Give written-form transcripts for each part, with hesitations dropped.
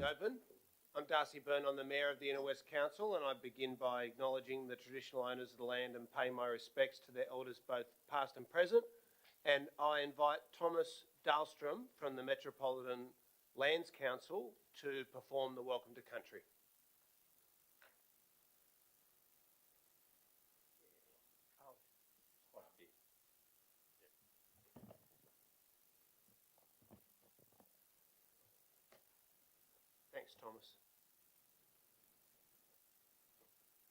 open. I'm Darcy Byrne, I'm the Mayor of the Inner West Council, and I begin by acknowledging the traditional owners of the land and pay my respects to their elders both past and present. And I invite Thomas Dahlstrom from the Metropolitan Lands Council to perform the Welcome to Country. Thanks, Thomas.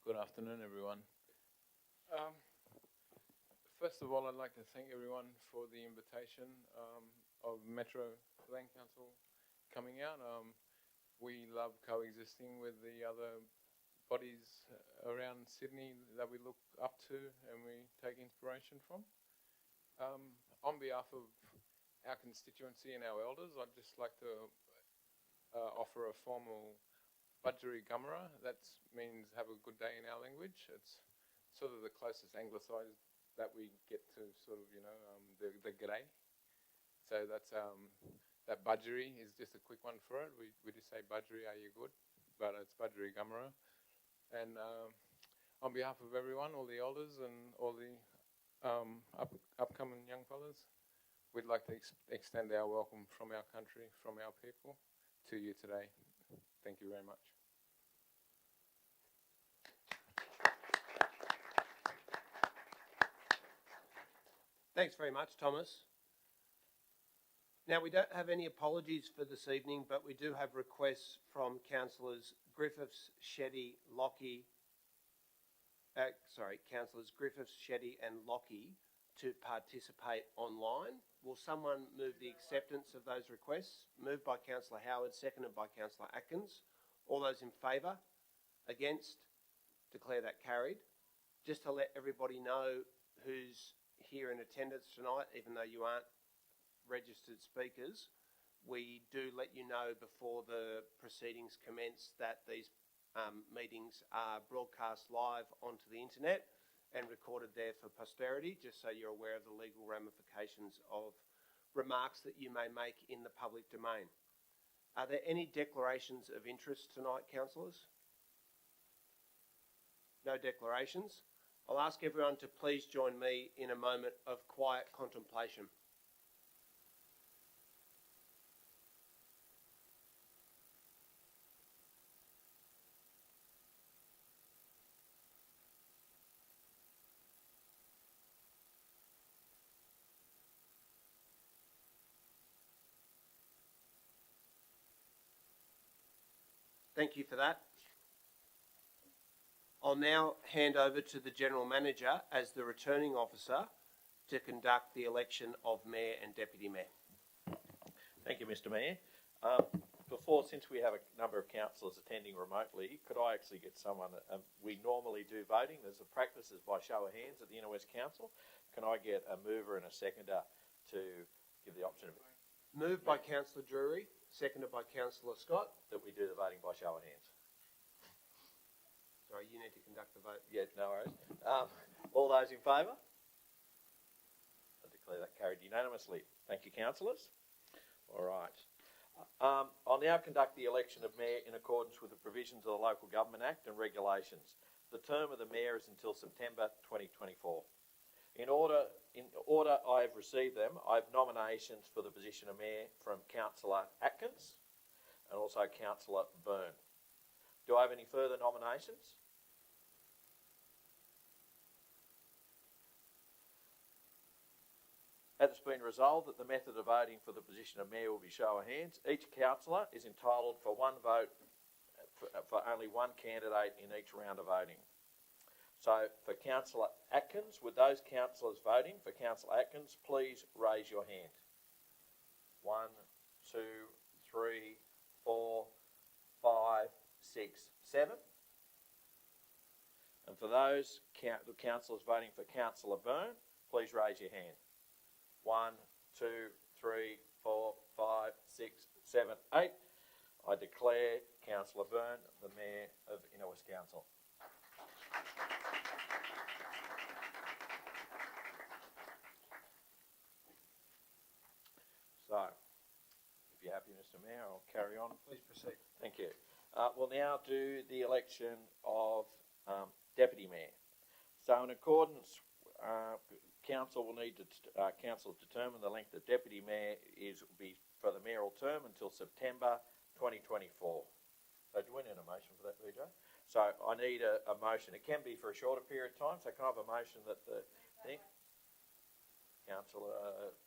Good afternoon, everyone. First of all, I'd like to thank everyone for the invitation of Metro Land Council coming out. We love coexisting with the other bodies around Sydney that we look up to and we take inspiration from. On behalf of our constituency and our elders, I'd just like to offer a formal Budgery Gumara. That means have a good day in our language. It's sort of the closest anglicised that we get to sort of, the g'day. So that's, that Budgery is just a quick one for it. We just say Budgery, are you good? But it's Budgery Gumara. And on behalf of everyone, all the elders and all the upcoming young fellas, we'd like to extend our welcome from our country, from our people, to you today. Thank you very much. Thanks very much, Thomas. Now, we don't have any apologies for this evening, but we do have requests from Councillors Griffiths, Shetty, Councillors Griffiths, Shetty and Lockie to participate online. Will someone move the acceptance of those requests? Moved by Councillor Howard, seconded by Councillor Atkins. All those in favour? Against? Declare that carried. Just to let everybody know who's here in attendance tonight, even though you aren't registered speakers, we do let you know before the proceedings commence that these meetings are broadcast live onto the internet and recorded there for posterity, just so you're aware of the legal ramifications of remarks that you may make in the public domain. Are there any declarations of interest tonight, councillors? No declarations. I'll ask everyone to please join me in a moment of quiet contemplation. Thank you for that. I'll now hand over to the General Manager as the returning officer to conduct the election of Mayor and Deputy Mayor. Thank you, Mr. Mayor. Since we have a number of councillors attending remotely, could I actually get someone, we normally do voting, there's a practice is by show of hands at the Inner West Council. Can I get a mover and a seconder to give the option of it? Moved by Councillor Drury, seconded by Councillor Scott. That we do the voting by show of hands. Sorry, you need to conduct the vote. Yeah, no worries. All those in favour? I declare that carried unanimously. Thank you, councillors. All right. I'll now conduct the election of Mayor in accordance with the provisions of the Local Government Act and regulations. The term of the Mayor is until September 2024. In order I have received them, I have nominations for the position of Mayor from Councillor Atkins and also Councillor Byrne. Do I have any further nominations? It's been resolved that the method of voting for the position of Mayor will be show of hands. Each councillor is entitled for one vote for only one candidate in each round of voting. So for Councillor Atkins, would those councillors voting for Councillor Atkins please raise your hand? 1, 2, 3, 4, 5, 6, 7. And for those councillors voting for Councillor Byrne, please raise your hand. 1, 2, 3, 4, 5, 6, 7, 8. I declare Councillor Byrne the Mayor of Inner West Council. So, if you're happy you, Mr Mayor. I'll carry on. Please proceed. Thank you. We'll now do the election of Deputy Mayor. So in accordance, Council will need to Council determine the length of Deputy Mayor will be for the mayoral term until September 2024. So do we need a motion for that, VJ? So I need a motion. It can be for a shorter period of time. So can I have a motion that the thing, Councillor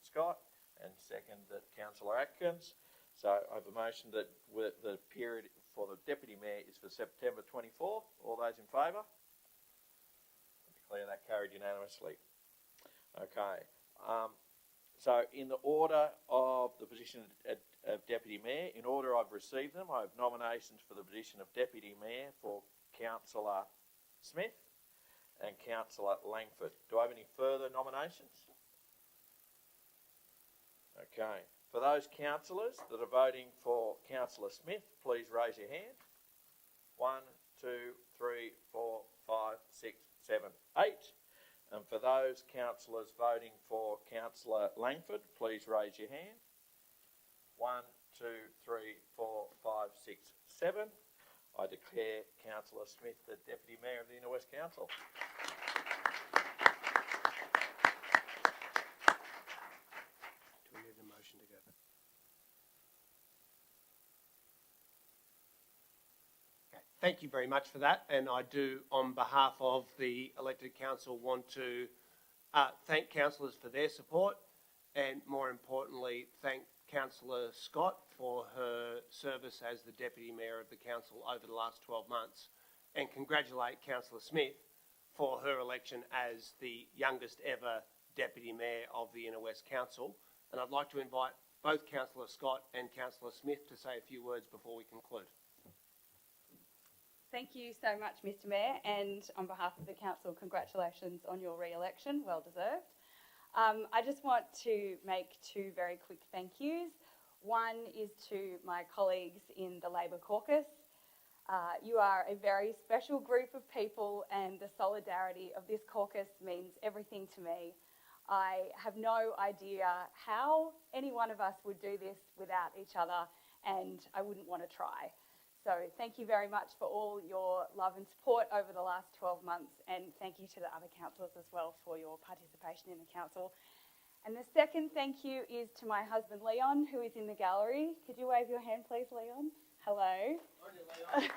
Scott, and second that Councillor Atkins. So I have a motion that the period for the Deputy Mayor is for September 24. All those in favour? I declare that carried unanimously. Okay. So in the order of the position of Deputy Mayor, in order I've received them, I have nominations for the position of Deputy Mayor for Councillor Smith and Councillor Langford. Do I have any further nominations? Okay. For those councillors that are voting for Councillor Smith, please raise your hand. 1, 2, 3, 4, 5, 6, 7, 8. And for those councillors voting for Councillor Langford, please raise your hand. 1, 2, 3, 4, 5, 6, 7. I declare Councillor Smith the Deputy Mayor of the Inner West Council. Do we need a motion to go back? Okay, thank you very much for that. And I do, on behalf of the elected council, want to thank councillors for their support, and more importantly, thank Councillor Scott for her service as the Deputy Mayor of the Council over the last 12 months, and congratulate Councillor Smith for her election as the youngest ever Deputy Mayor of the Inner West Council. And I'd like to invite both Councillor Scott and Councillor Smith to say a few words before we conclude. Thank you so much, Mr Mayor, and on behalf of the Council, congratulations on your re-election, well deserved. I just want to make two very quick thank yous. One is to my colleagues in the Labor caucus. You are a very special group of people, and the solidarity of this caucus means everything to me. I have no idea how any one of us would do this without each other, and I wouldn't want to try. So thank you very much for all your love and support over the last 12 months, and thank you to the other councillors as well for your participation in the council. And the second thank you is to my husband Leon, who is in the gallery. Could you wave your hand please, Leon? Hello. Leon.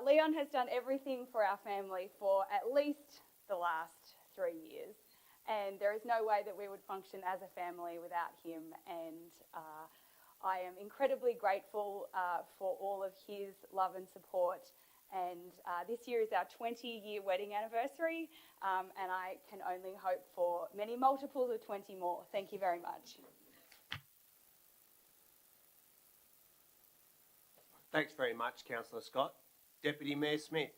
Leon has done everything for our family for at least the last 3 years, and there is no way that we would function as a family without him, and I am incredibly grateful for all of his love and support, and this year is our 20-year wedding anniversary, and I can only hope for many multiples of 20 more. Thank you very much. Thanks very much, Councillor Scott. Deputy Mayor Smith.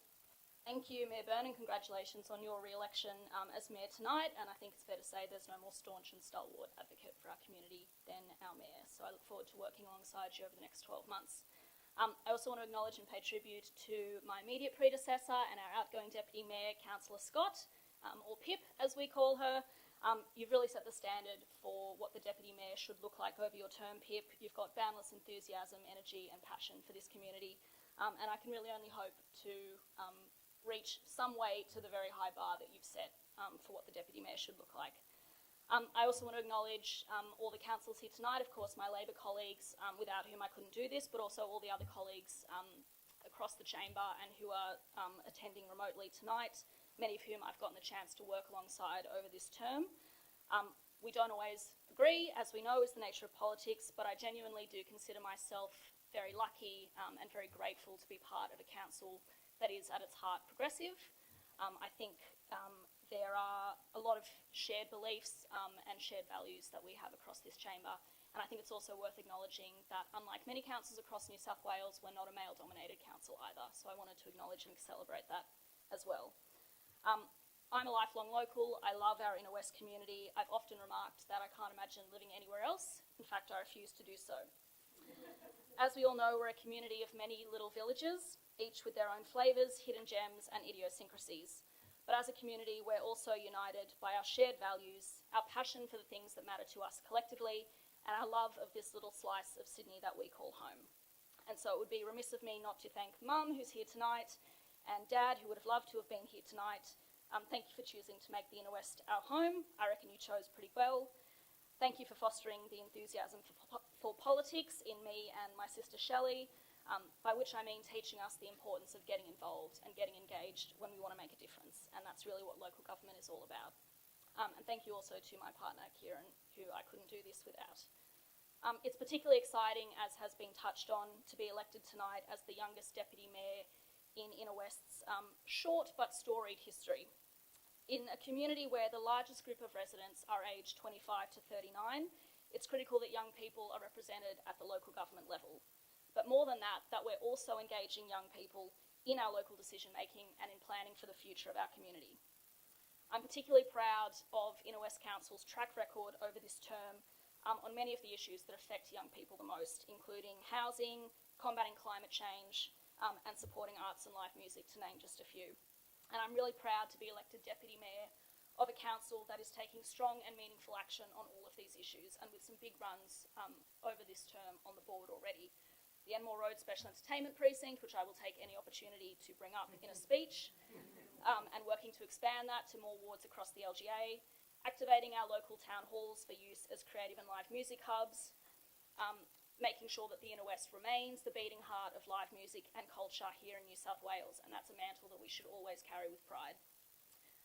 Thank you, Mayor Byrne, and congratulations on your re-election as Mayor tonight. And I think it's fair to say there's no more staunch and stalwart advocate for our community than our Mayor. So I look forward to working alongside you over the next 12 months. I also want to acknowledge and pay tribute to my immediate predecessor and our outgoing Deputy Mayor, Councillor Scott, or Pip as we call her. You've really set the standard for what the Deputy Mayor should look like over your term, Pip. You've got boundless enthusiasm, energy and passion for this community. And I can really only hope to reach some way to the very high bar that you've set for what the Deputy Mayor should look like. I also want to acknowledge all the councillors here tonight, of course my Labor colleagues, without whom I couldn't do this, but also all the other colleagues across the chamber and who are attending remotely tonight, many of whom I've gotten the chance to work alongside over this term. We don't always agree, as we know is the nature of politics, but I genuinely do consider myself very lucky and very grateful to be part of a council that is at its heart progressive. I think there are a lot of shared beliefs and shared values that we have across this chamber, and I think it's also worth acknowledging that unlike many councils across New South Wales, we're not a male-dominated council either, so I wanted to acknowledge and celebrate that as well. I'm a lifelong local. I love our Inner West community. I've often remarked that I can't imagine living anywhere else. In fact, I refuse to do so. As we all know, we're a community of many little villages, each with their own flavours, hidden gems and idiosyncrasies. But as a community, we're also united by our shared values, our passion for the things that matter to us collectively, and our love of this little slice of Sydney that we call home. And so it would be remiss of me not to thank Mum, who's here tonight, and Dad, who would have loved to have been here tonight. Thank you for choosing to make the Inner West our home. I reckon you chose pretty well. Thank you for fostering the enthusiasm for politics in me and my sister Shelley, by which I mean teaching us the importance of getting involved and getting engaged when we want to make a difference. And that's really what local government is all about. And thank you also to my partner, Kieran, who I couldn't do this without. It's particularly exciting, as has been touched on, to be elected tonight as the youngest Deputy Mayor in Inner West's short but storied history. In a community where the largest group of residents are aged 25 to 39, it's critical that young people are represented at the local government level. But more than that, that we're also engaging young people in our local decision making and in planning for the future of our community. I'm particularly proud of Inner West Council's track record over this term on many of the issues that affect young people the most, including housing, combating climate change, and supporting arts and live music, to name just a few. And I'm really proud to be elected Deputy Mayor of a council that is taking strong and meaningful action on all of these issues, and with some big runs over this term on the board already. The Enmore Road Special Entertainment Precinct, which I will take any opportunity to bring up in a speech, and working to expand that to more wards across the LGA, activating our local town halls for use as creative and live music hubs, making sure that the Inner West remains the beating heart of live music and culture here in New South Wales, and that's a mantle that we should always carry with pride.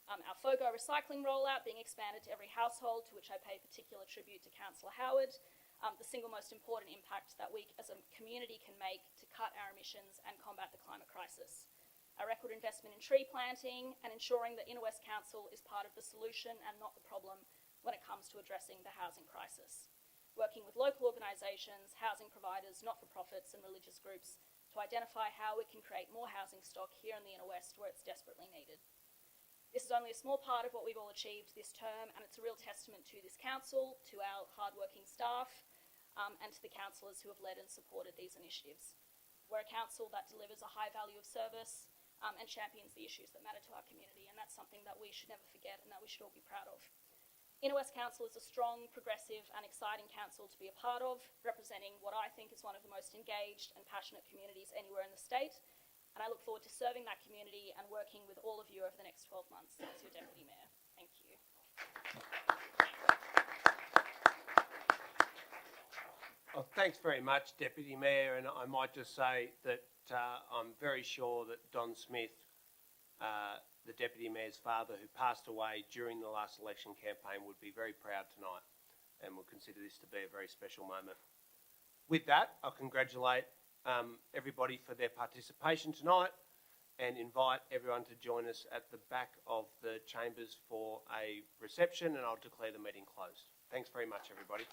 Our FOGO recycling rollout being expanded to every household, to which I pay particular tribute to Councillor Howard, the single most important impact that we as a community can make to cut our emissions and combat the climate crisis. A record investment in tree planting and ensuring that Inner West Council is part of the solution and not the problem when it comes to addressing the housing crisis. Working with local organisations, housing providers, not-for-profits and religious groups to identify how we can create more housing stock here in the Inner West where it's desperately needed. This is only a small part of what we've all achieved this term, and it's a real testament to this council, to our hard-working staff, and to the councillors who have led and supported these initiatives. We're a council that delivers a high value of service and champions the issues that matter to our community, and that's something that we should never forget and that we should all be proud of. Inner West Council is a strong, progressive and exciting council to be a part of, representing what I think is one of the most engaged and passionate communities anywhere in the state, and I look forward to serving that community and working with all of you over the next 12 months as your Deputy Mayor. Thank you. Well, thanks very much, Deputy Mayor, and I might just say that I'm very sure that Don Smith, the Deputy Mayor's father, who passed away during the last election campaign, would be very proud tonight and will consider this to be a very special moment. With that, I'll congratulate everybody for their participation tonight and invite everyone to join us at the back of the chambers for a reception, and I'll declare the meeting closed. Thanks very much, everybody.